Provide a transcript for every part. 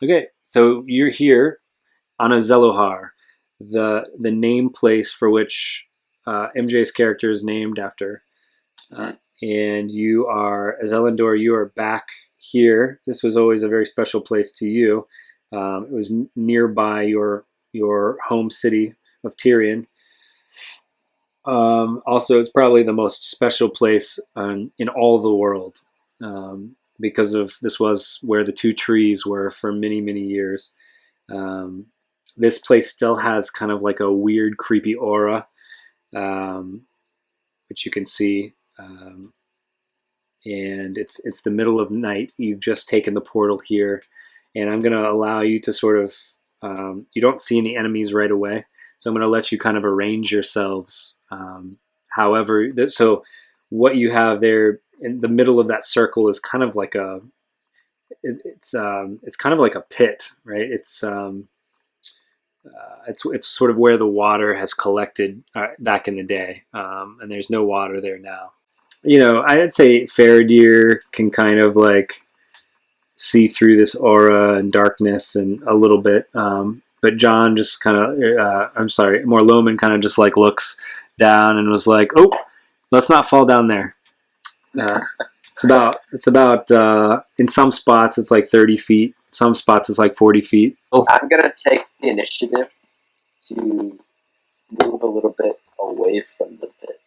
Okay, so you're here on Ezellohar, the name place for which MJ's character is named after. And you are, as Elendor, you are back here. This was always a very special place to you. It was nearby your home city of Tyrion. Also, it's probably the most special place in all the world because of this was where the two trees were for many, many years. Um, this place still has kind of like a weird, creepy aura, which you can see. And it's the middle of night. You've just taken the portal here, and I'm going to allow you to sort of. You don't see any enemies right away, so I'm going to let you kind of arrange yourselves. So what you have there in the middle of that circle is kind of like it's kind of like a pit, right? It's sort of where the water has collected back in the day, and there's no water there now. I'd say Faradir can kind of like see through this aura and darkness and a little bit. But John just kind of, I'm sorry, Morloman kind of just like looks down and was like, "Oh, let's not fall down there." It's about in some spots it's like 30 feet. Some spots it's like 40 feet. I'm gonna take the initiative to move a little bit away from the pit.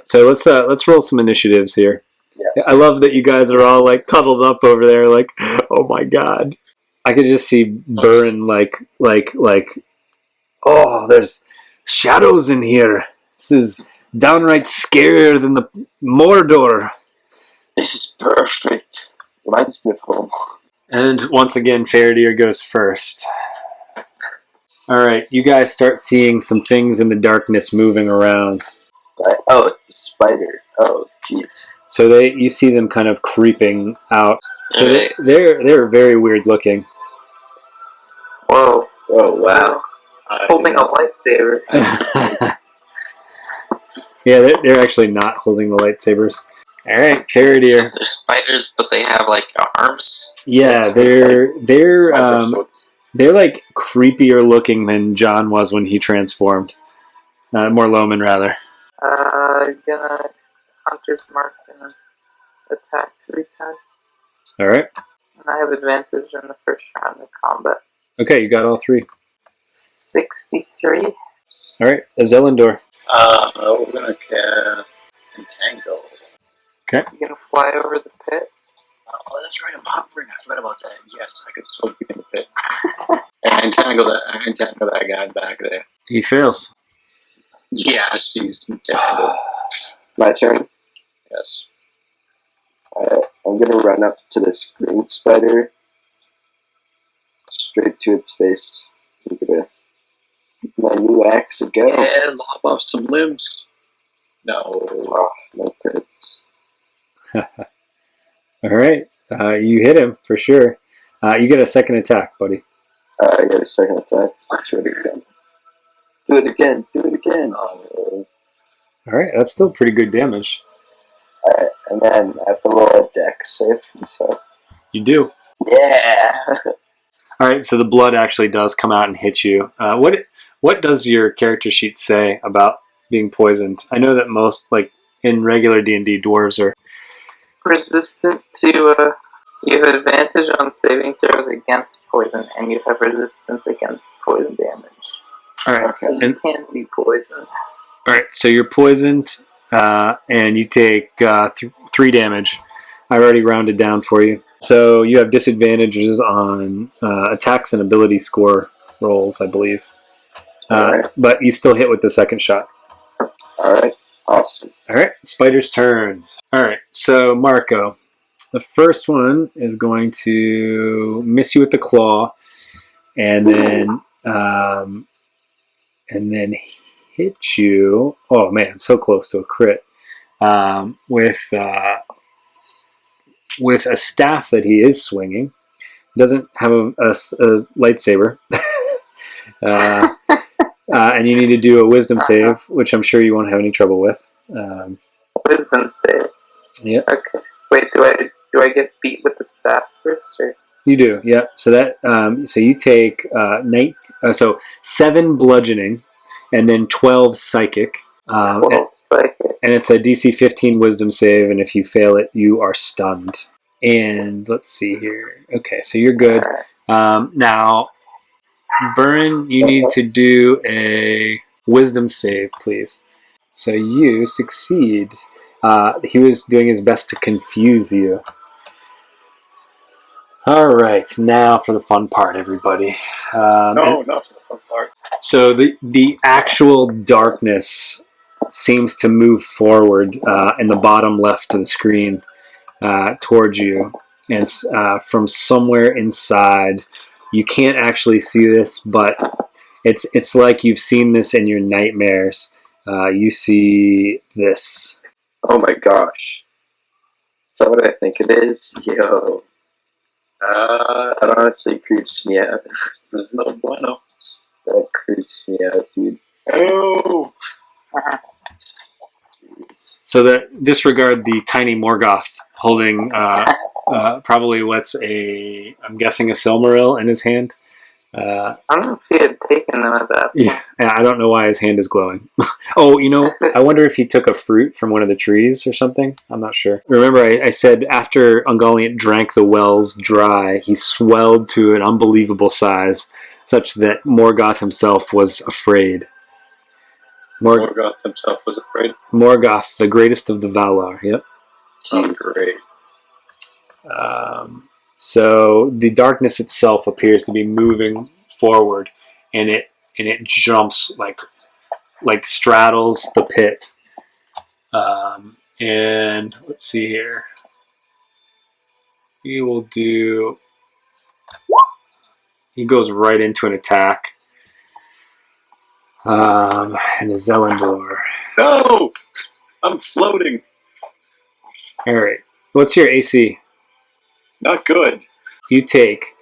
So let's roll some initiatives here. Yeah. I love that you guys are all like cuddled up over there, like, oh my god. I could just see Burn like, oh, there's shadows in here. This is downright scarier than the Mordor. This is perfect. Reminds me of home. And once again, Faradir goes first. All right, you guys start seeing some things in the darkness moving around. Oh, it's a spider. Oh, jeez. So you see them kind of creeping out. So they're very weird looking. Whoa! Oh wow! Holding a lightsaber. Yeah, they're actually not holding the lightsabers. All right, Faradir. So they're spiders, but they have like arms. Yeah, they're like creepier looking than John was when he transformed. Morloman, rather. Gonna Hunter's Mark and attack 3 times. All right. And I have advantage in the first round of combat. Okay, you got all 3. 63. All right, Ezelendor. We're gonna cast Entangle. Okay. You gonna fly over the pit? Oh, that's right, I'm hovering. I forgot about that. Yes, I could still be in the pit. And I entangle that guy back there. He fails. Yeah, she's entangled. My turn. Yes. I'm gonna run up to this green spider, straight to its face. I'm gonna my new axe a go. Yeah, lop off some limbs. No. Oh, no crits. All right, you hit him for sure. You get a second attack, buddy. I get a second attack. Do it again. Do it again. Do it again. All right, that's still pretty good damage. Alright, and then I have to roll a dex save. So. You do. Yeah. All right, so the blood actually does come out and hit you. What does your character sheet say about being poisoned? I know that most, like in regular D&D, dwarves are resistant to. You have advantage on saving throws against poison, and you have resistance against poison damage. All right, Okay. You can't be poisoned. All right, so you're poisoned, and you take 3 damage. I've already rounded down for you. So you have disadvantages on attacks and ability score rolls, I believe. Right. But you still hit with the second shot. Alright, awesome. All right, spider's turns. All right, so Marco, the first one is going to miss you with the claw, and then hit you. Oh man, so close to a crit. With a staff that he is swinging. He doesn't have a lightsaber. And you need to do a wisdom save, which I'm sure you won't have any trouble with. Wisdom save. Yeah. Okay. Wait, do I get beat with the staff first, or? You do, yep. So that so you take 7 bludgeoning, and then 12 psychic. Psychic. And it's a DC 15 Wisdom save, and if you fail it, you are stunned. And let's see here. Okay, so you're good. Now, Burn, you need to do a Wisdom save, please. So you succeed. He was doing his best to confuse you. All right, now for the fun part, everybody. No, not for the fun part. So the actual darkness seems to move forward in the bottom left of the screen towards you, and from somewhere inside, you can't actually see this, but it's like you've seen this in your nightmares. You see this. Oh my gosh. Is that what I think it is? Yo. That honestly creeps me out. There's no bueno. That creeps me out, dude. Oh! Jeez. So that disregard the tiny Morgoth holding probably I'm guessing a Silmaril in his hand. I don't know if he had taken them at that point. Yeah, I don't know why his hand is glowing. Oh, I wonder if he took a fruit from one of the trees or something. I'm not sure. Remember, I said after Ungoliant drank the wells dry, he swelled to an unbelievable size, such that Morgoth himself was afraid. Morgoth himself was afraid. Morgoth, the greatest of the Valar. Yep. Oh, great. So the darkness itself appears to be moving forward, and it jumps like straddles the pit. And let's see here. He goes right into an attack. And a Ezellohar. No! I'm floating. All right. What's your AC? Not good. You take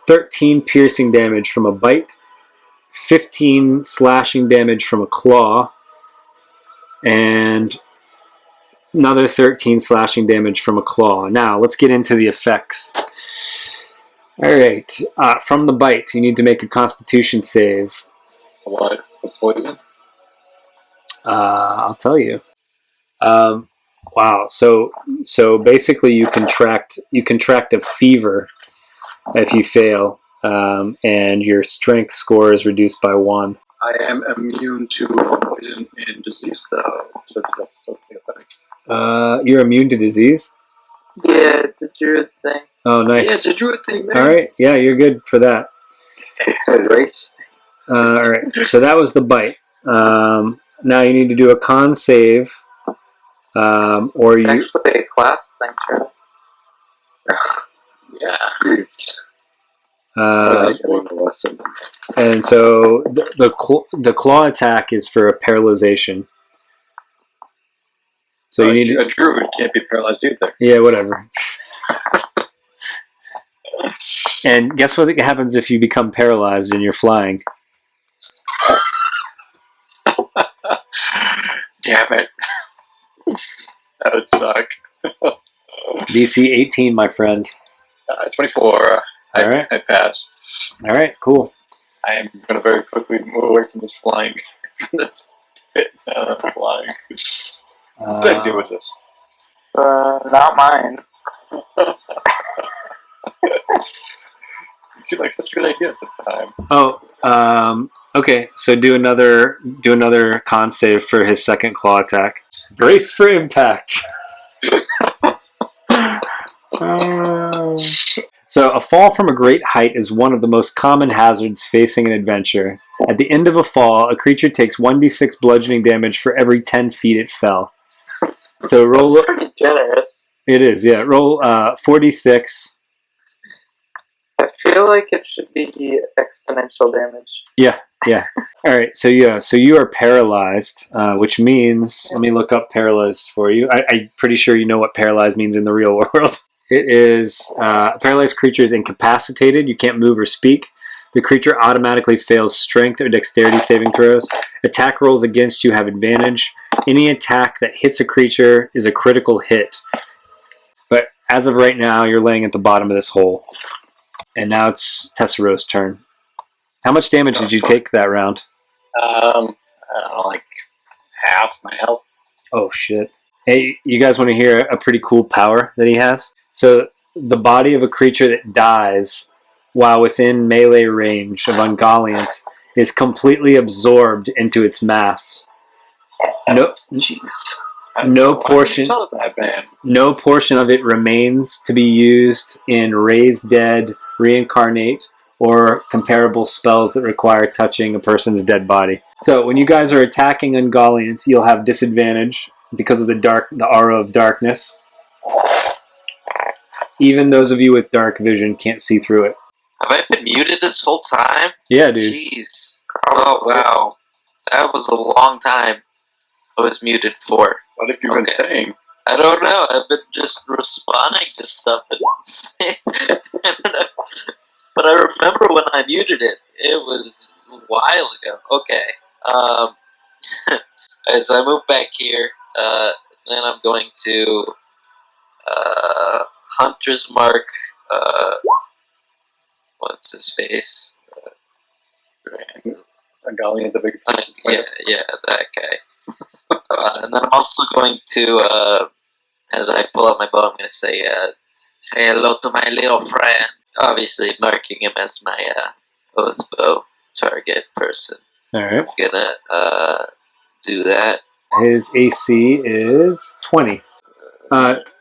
13 piercing damage from a bite, 15 slashing damage from a claw, and another 13 slashing damage from a claw. Now, let's get into the effects. All right. From the bite, you need to make a Constitution save. What? The poison? I'll tell you. Wow. So basically, you contract a fever if you fail, and your strength score is reduced by 1. I am immune to poison and disease, though. So does that still take effect? You're immune to disease? Yeah, the druid thing. Oh, nice. Yeah, it's a druid thing, man. All right. Yeah, you're good for that. Race. All right. So that was the bite. Now you need to do a con save, or you. Actually, a class thing, Charlie. Yeah. Jeez. And so the claw attack is for a paralyzation. So you need a druid can't be paralyzed either. Yeah, whatever. And guess what happens if you become paralyzed and you're flying? Damn it. That would suck. DC 18, my friend. 24. All right. I pass. All right, cool. I am going to very quickly move away from this flying. From this pit. Flying. What do I do with this? Not mine. It seemed like such a good idea at the time. Okay. So do another con save for his second claw attack. Brace for impact. So a fall from a great height is one of the most common hazards facing an adventure. At the end of a fall, a creature takes 1d6 bludgeoning damage for every 10 feet it fell. So roll. That's pretty generous. It is, yeah. Roll 4d6. I feel like it should be exponential damage. Yeah. All right. So you are paralyzed, which means let me look up paralyzed for you. I'm pretty sure you know what paralyzed means in the real world. It is a paralyzed creature is incapacitated. You can't move or speak. The creature automatically fails strength or dexterity saving throws. Attack rolls against you have advantage. Any attack that hits a creature is a critical hit. But as of right now, you're laying at the bottom of this hole. And now it's Tessero's turn. How much damage did you take that round? I don't know, like half my health. Oh, shit. Hey, you guys want to hear a pretty cool power that he has? So, the body of a creature that dies while within melee range of Ungoliant is completely absorbed into its mass. No, no portion. Tell us that, man. No portion of it remains to be used in Raise Dead, Reincarnate, or comparable spells that require touching a person's dead body. So when you guys are attacking Ungoliant, you'll have disadvantage because of the aura of darkness. Even those of you with dark vision can't see through it. Have I been muted this whole time? Yeah, dude. Jeez. Oh, wow. That was a long time I was muted for. What have you been saying? I don't know. I've been just responding to stuff and saying... But I remember when I muted it. It was a while ago. Okay. As I move back here, then I'm going to Hunter's Mark. What's his face? Ungoliant, the big. Yeah, that guy. And then I'm also going to, as I pull out my bow, I'm going to say hello to my little friend. Obviously, marking him as my oath bow target person. All right. I'm gonna do that. His AC is 20.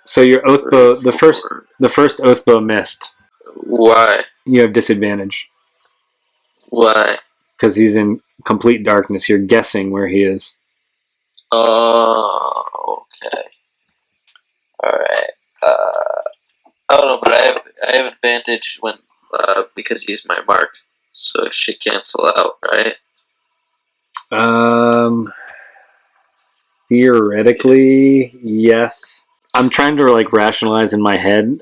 So your oath bow, the first oath bow missed. Why? You have disadvantage Why? because he's in complete darkness. You're guessing where he is. Oh, okay. Alright. Oh no, but I have advantage when because he's my mark, so it should cancel out, right? Theoretically, yes. I'm trying to like rationalize in my head.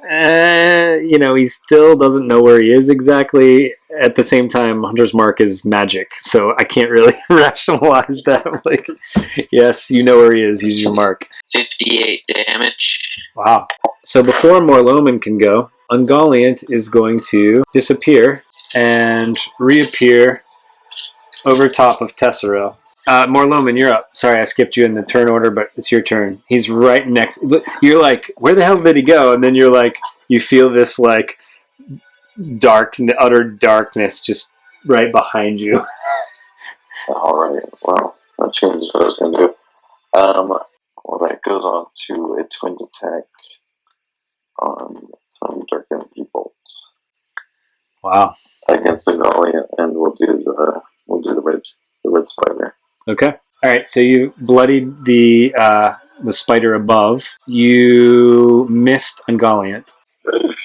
He still doesn't know where he is exactly. At the same time, Hunter's Mark is magic, so I can't really rationalize that. Like, yes, you know where he is. Use your mark. 58 damage. Wow. So before Morloman can go, Ungoliant is going to disappear and reappear over top of Tessero. Morloman, you're up. Sorry, I skipped you in the turn order, but it's your turn. He's right next. You're like, where the hell did he go? And then you're like, you feel this like utter darkness just right behind you. Alright, well, that changes what I was going to do. Well, that goes on to a twin attack on some darkened people. Wow. Against the Ungoliant, and we'll do the red spider. Okay. All right. So you bloodied the spider above. You missed Ungoliant.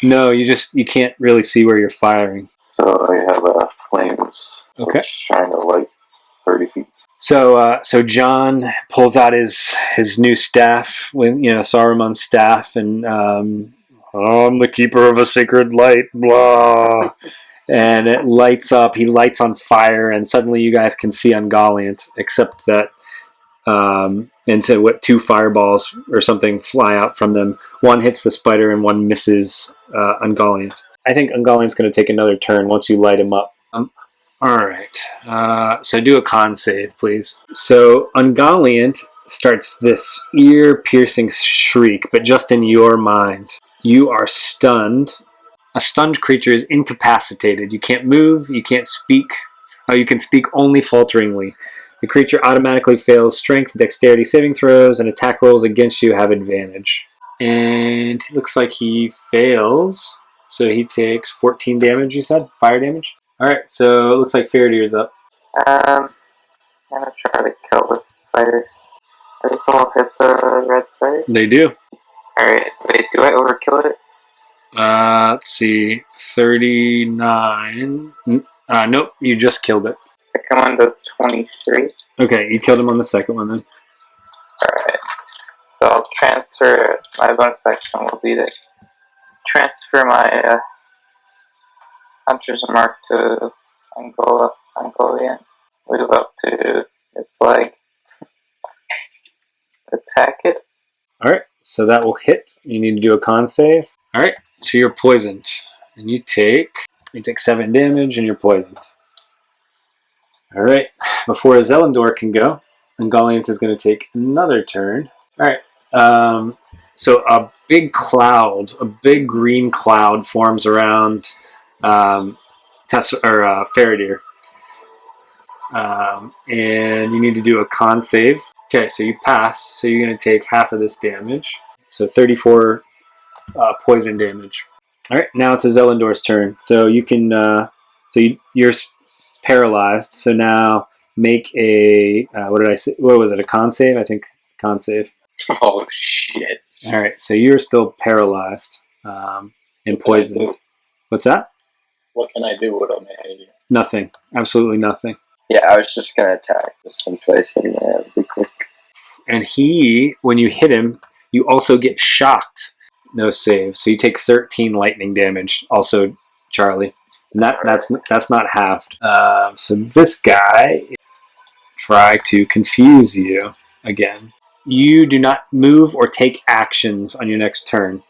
No, you can't really see where you're firing. So I have flames. Okay. Which shine a light 30 feet. So John pulls out his new staff, with Saruman's staff, and I'm the keeper of a sacred light, blah. And it lights up. He lights on fire, and suddenly you guys can see Ungoliant, except that two fireballs or something fly out from them. One hits the spider, and one misses Ungoliant. I think Ungoliant's going to take another turn once you light him up. All right. So do a con save, please. So Ungoliant starts this ear-piercing shriek, but just in your mind. You are stunned. A stunned creature is incapacitated. You can't move, you can't speak. You can speak only falteringly. The creature automatically fails strength, dexterity saving throws, and attack rolls against you have advantage. And it looks like he fails. So he takes 14 damage, you said? Fire damage? Alright, so it looks like Faradir's up. I'm gonna try to kill this spider. Does all hit the red spider? They do. Alright, wait, do I overkill it? Let's see. 39. Nope, you just killed it. The command does 23. Okay, you killed him on the second one then. Alright, so I'll transfer, my bonus action will be to transfer my Hunter's Mark to Ungoliant. Move up to its leg. Attack it. Alright, So that will hit. You need to do a con save. All right. So you're poisoned, and you take 7 damage, and you're poisoned. All right. Before Ezellohar can go, Ungoliant is going to take another turn. All right. So a big green cloud forms around Faradir. And you need to do a con save. Okay, so you pass. So you're going to take half of this damage. So 34 poison damage. All right, now it's Ezellohor's turn. So you can. You're paralyzed. So now make a. What did I say? What was it? A con save? I think con save. Oh shit! All right, so you're still paralyzed and poisoned. What's that? What can I do with him? Nothing. Absolutely nothing. Yeah, I was just gonna attack this thing twice and be quick. And when you hit him, you also get shocked. No save, so you take 13 lightning damage. Also, Charlie, and that's not halved. So this guy try to confuse you again. You do not move or take actions on your next turn.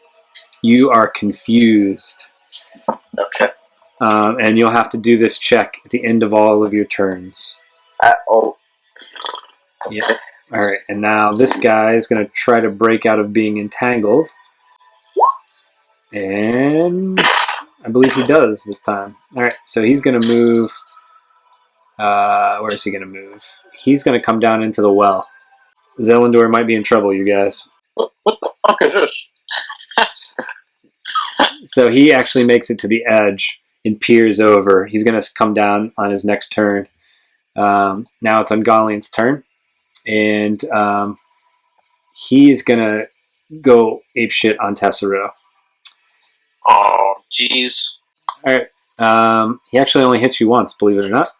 You are confused. Okay. And you'll have to do this check at the end of all of your turns. Okay. Yeah. All right. And now this guy is going to try to break out of being entangled. And I believe he does this time. All right. So he's going to move. Where is he going to move? He's going to come down into the well. Ezellohar might be in trouble, you guys. What the fuck is this? So he actually makes it to the edge and peers over. He's going to come down on his next turn. Now it's Ungoliant's turn. And he's going to go apeshit on Tessero. Oh, jeez. All right. He actually only hits you once, believe it or not.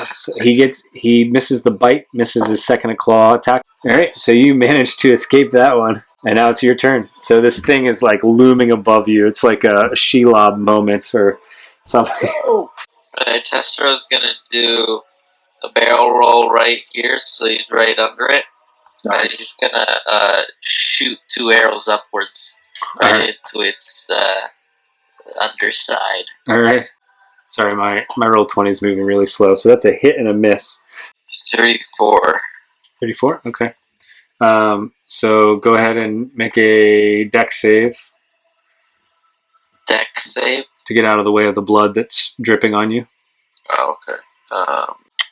So he misses the bite, misses his second claw attack. All right, so you managed to escape that one, and now it's your turn. So this thing is like looming above you. It's like a Shelob moment or something. Testro's gonna do a barrel roll right here, so he's right under it. And he's gonna shoot 2 arrows upwards right into its underside. All right. Sorry, my roll 20 is moving really slow, so that's a hit and a miss. 34. 34? Okay. So go ahead and make a dex save. Dex save? To get out of the way of the blood that's dripping on you. Oh, okay.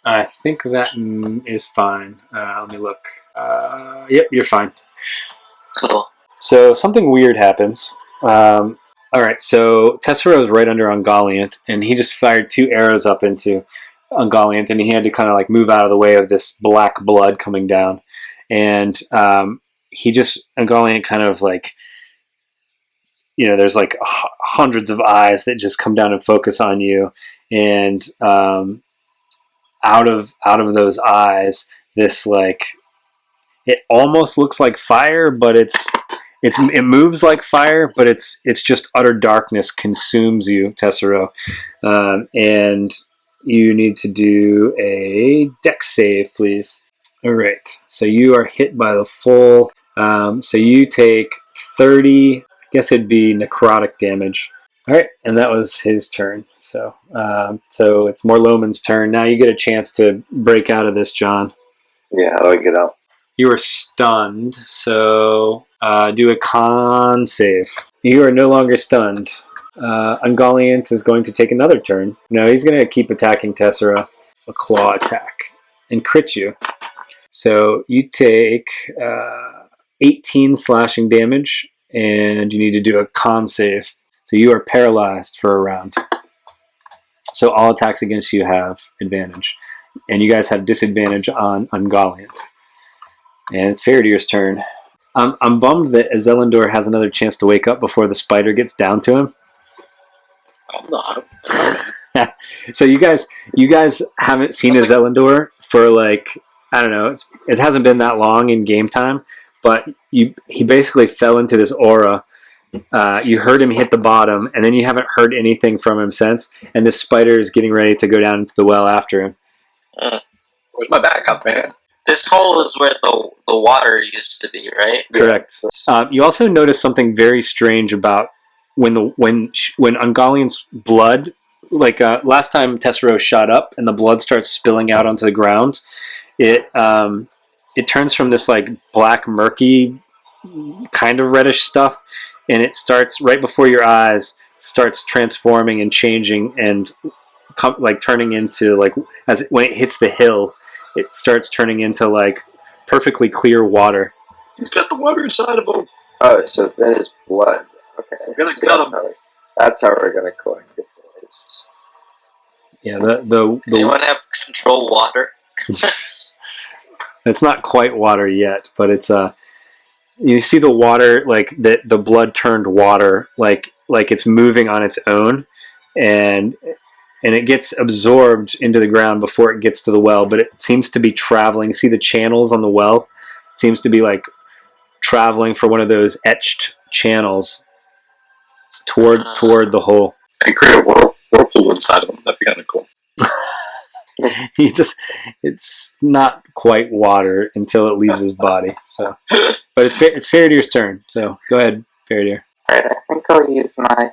I think that is fine. Let me look. Yep, you're fine. Cool. So something weird happens. Alright, so Tessero is right under Ungoliant, and he just fired 2 arrows up into Ungoliant, and he had to kind of like move out of the way of this black blood coming down. And Ungoliant kind of like, there's like hundreds of eyes that just come down and focus on you. And out of those eyes, this like, it almost looks like fire, but it moves like fire, but it's just utter darkness consumes you, Tessero. And you need to do a dex save, please. All right. So you are hit by the full. So you take 30. I guess it'd be necrotic damage. All right, and that was his turn. So it's Morloman's turn. Now you get a chance to break out of this, John. Yeah, how do I get out? You are stunned, so do a con save. You are no longer stunned. Ungoliant is going to take another turn. No, he's going to keep attacking Tessero. A claw attack. And crit you. So you take 18 slashing damage, and you need to do a con save. So you are paralyzed for a round. So all attacks against you have advantage. And you guys have disadvantage on Ungoliant. And it's Faradir's turn. I'm bummed that Ezellohar has another chance to wake up before the spider gets down to him. I'm not. So you guys haven't seen Ezellohar for like, I don't know, it hasn't been that long in game time, but he basically fell into this aura. You heard him hit the bottom, and then you haven't heard anything from him since, and this spider is getting ready to go down into the well after him. Where's my backup, man? This hole is where the water used to be, right? Correct. You also notice something very strange about when Ungoliant's blood, like last time Tessero shot up and the blood starts spilling out onto the ground, it turns from this like black murky kind of reddish stuff, and it starts right before your eyes, starts transforming and changing and like turning into like when it hits the hill, it starts turning into like perfectly clear water. He's got the water inside of him. Oh, so that is blood. Okay. We're gonna cut him. That's how we're gonna collect it, boys. Yeah, the Anyone have control water? it's not quite water yet, but it's you see the water like the blood turned water like it's moving on its own, and it gets absorbed into the ground before it gets to the well, but it seems to be traveling. See the channels on the well? It seems to be like traveling for one of those etched channels toward the hole. And create a whirlpool inside of him. That'd be kind of cool. It's not quite water until it leaves his body. So, but it's Faradyr's turn. So go ahead, Faradyr. Alright, I think I'll use my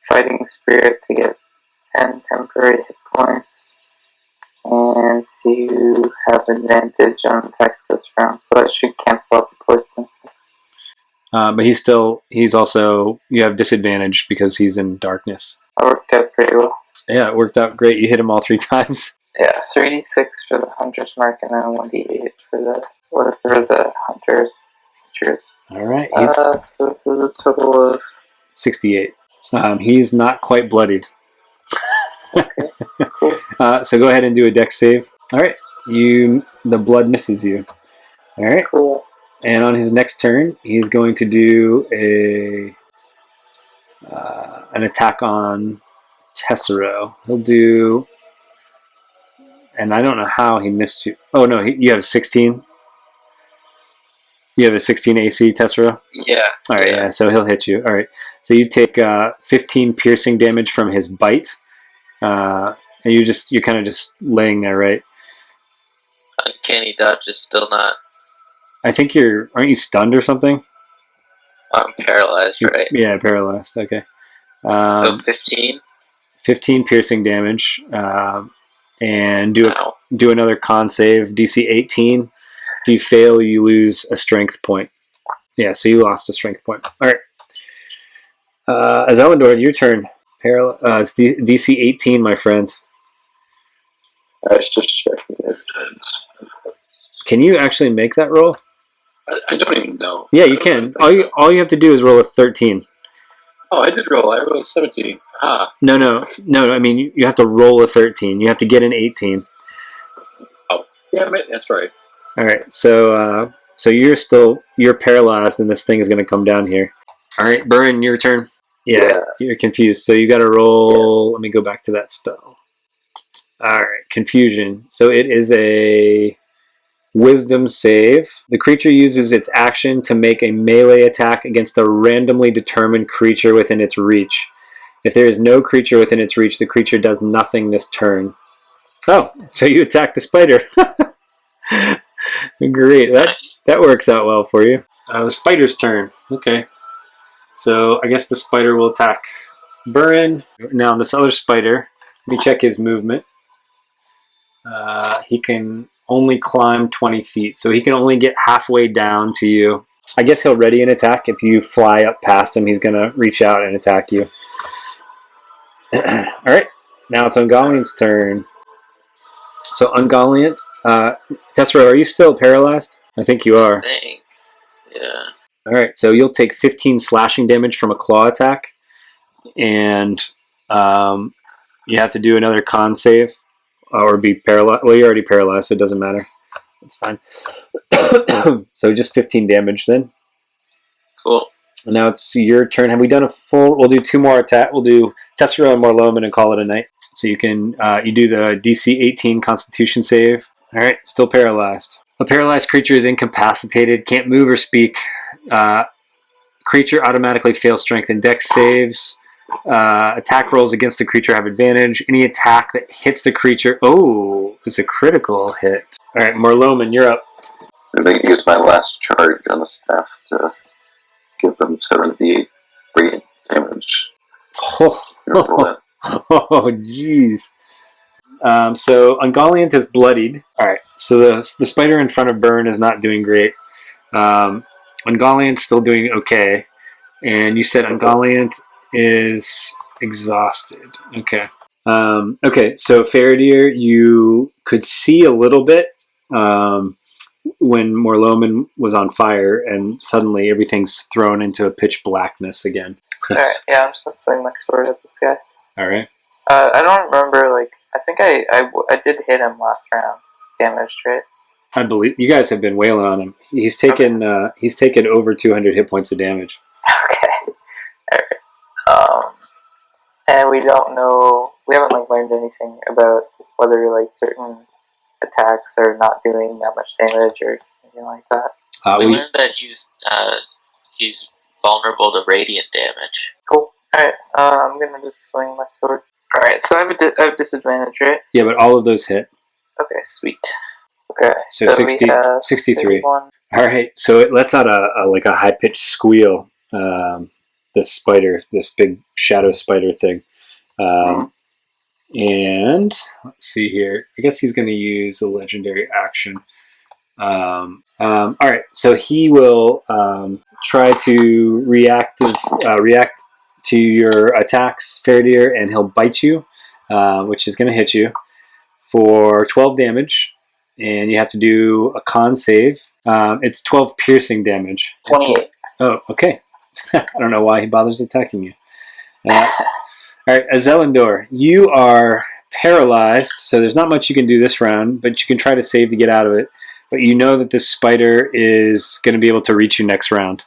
fighting spirit to get 10 temporary hit points and to have advantage on attacks this round, so that should cancel out the poison effects. But he's also, you have disadvantage because he's in darkness. That worked out pretty well. Yeah, it worked out great. You hit him all 3 times. Yeah, 3d6 for the hunter's mark and then 1d8 for the hunter's features. All right, So this is a total of 68. He's not quite bloodied. So go ahead and do a dex save. All right, the blood misses you. All right, cool. and on his next turn, he's going to do an attack on Tessero. He'll do, and I don't know how he missed you. Oh no, you have 16. You have a 16 AC, Tessero? Yeah. All right, yeah, so he'll hit you. All right, so you take 15 piercing damage from his bite, and you're kind of just laying there, right? Uncanny dodge is still not. I think aren't you stunned or something? I'm paralyzed, right? Yeah, paralyzed. Okay. So 15. 15 piercing damage, and do another con save, DC 18. If you fail, you lose a strength point. Yeah, so you lost a strength point. All right. Ezellohar, your turn. It's DC 18, my friend. I was just checking it. Can you actually make that roll? I don't even know. Yeah, you can. All you have to do is roll a 13. Oh, I did roll. I rolled 17. Ah. No. I mean, you have to roll a 13. You have to get an 18. Oh, yeah, that's right. All right, so you're paralyzed, and this thing is going to come down here. All right, Burren, your turn. Yeah, you're confused, so you got to roll. Yeah. Let me go back to that spell. All right, confusion. So it is a wisdom save. The creature uses its action to make a melee attack against a randomly determined creature within its reach. If there is no creature within its reach, the creature does nothing this turn. Oh, so you attack the spider. Great, that works out well for you. The spider's turn. Okay, so I guess the spider will attack Burren. Now this other spider, let me check his movement. He can only climb 20 feet, so he can only get halfway down to you. I guess he'll ready an attack. If you fly up past him, he's going to reach out and attack you. Alright, now it's Ungoliant's turn. So Ungoliant, Tessero, are you still paralyzed? I think you are. I think. Yeah. Alright, so you'll take 15 slashing damage from a claw attack, and you have to do another con save, or be paralyzed. Well, you're already paralyzed, so it doesn't matter. It's fine. So just 15 damage then. Cool. And now it's your turn. Have we done a full? We'll do 2 more attack. We'll do Tessero and Morloman and call it a night. So you can you do the DC 18 Constitution save. All right, still paralyzed. A paralyzed creature is incapacitated, can't move or speak. Creature automatically fails strength and dex saves. Attack rolls against the creature have advantage. Any attack that hits the creature. Oh, is a critical hit. All right, Morloman, you're up. I'm going to use my last charge on the staff to give them 78 radiant damage. Oh, jeez. So Ungoliant is bloodied. All right, so the spider in front of Burn is not doing great. Ungoliant's still doing okay. And you said Ungoliant is exhausted. Okay. Okay, so Faradir, you could see a little bit when Morloman was on fire, and suddenly everything's thrown into a pitch blackness again. Alright, yeah, I'm just gonna swing my sword at this guy. Alright. I don't remember, like, I think I did hit him last round. Damaged, right? I believe you guys have been wailing on him. He's taken over 200 hit points of damage. Okay. Alright. And we don't know, we haven't, like, learned anything about whether, like, certain attacks are not doing that much damage or anything like that. We learned that he's vulnerable to radiant damage. Cool. Alright, I'm gonna just swing my sword. Alright, so I have disadvantage, right? Yeah, but all of those hit. Okay, sweet. Okay, so 60, 63. 31. All right, so it lets out a high-pitched squeal. This spider, this big shadow spider thing. And let's see here. I guess he's going to use a legendary action. All right, so he will try to react to your attacks, Faradir, and he'll bite you, which is going to hit you for 12 damage. And you have to do a con save. It's 12 piercing damage. 28. Oh, okay. I don't know why he bothers attacking you. All right, Ezellohar, you are paralyzed, so there's not much you can do this round, but you can try to save to get out of it. But you know that this spider is going to be able to reach you next round.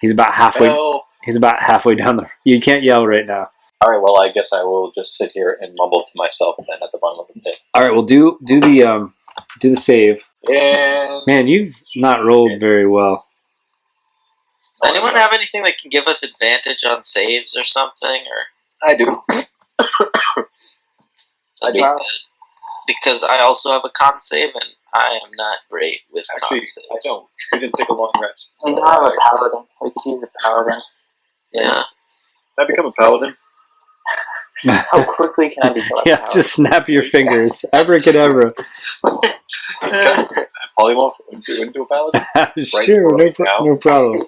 He's about halfway. Well, He's about halfway down the. You can't yell right now. All right, well, I guess I will just sit here and mumble to myself then at the bottom of the pit. All right, well, do the save. and Man, you've not rolled very well. Does anyone have anything that can give us advantage on saves or something? Or I do. that'd be good. Because I also have a con save, and I am not great with Actually, con saves. I don't. We didn't take a long rest. We don't have a paladin. We could use a paladin. Yeah. I become a paladin. How quickly can I become a Yeah, paladin? just snap your fingers. Abracadabra. Polymorph into a paladin. Sure, no problem.